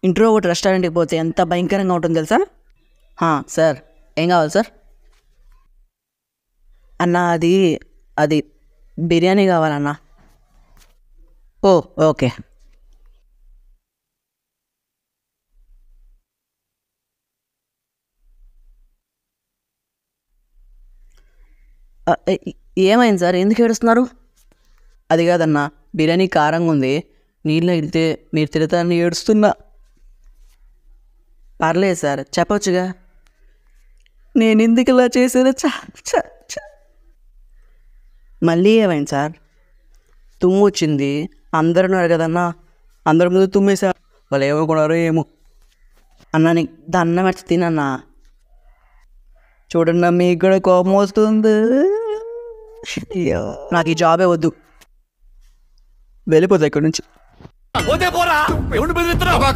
ఇంట్లో ఒకటి రెస్టారెంట్కి పోతే ఎంత భయంకరంగా ఉంటుంది తెలుసా? సార్ ఏం కావాలి సార్? అన్న అది అది బిర్యానీ కావాలన్నా. ఓ ఓకే. ఏమైంది సార్, ఎందుకు ఏడుస్తున్నారు? అది కాదన్నా, బిర్యానీ కారంగా ఉంది, నీళ్ళు ఇడితే మీరు తిడతారని ఏడుస్తున్నా. పర్లేదు సార్, చెప్పొచ్చుగా. నేను ఎందుకు ఇలా చేశాను? మళ్ళీ ఏమైంది సార్? తుమ్ము వచ్చింది, అందరూ ఉన్నారు కదన్నా, అందరి ముందు తుమ్మేశారు. వాళ్ళు ఏమనుకున్నారో ఏమో. అన్నా నీకు దండం పెట్టి తినన్నా. చూడన్నా, మీకు కూడా కోపం వస్తుంది. నాకు ఈ జాబే వద్దు, వెళ్ళిపోతా ఇక్కడి నుంచి.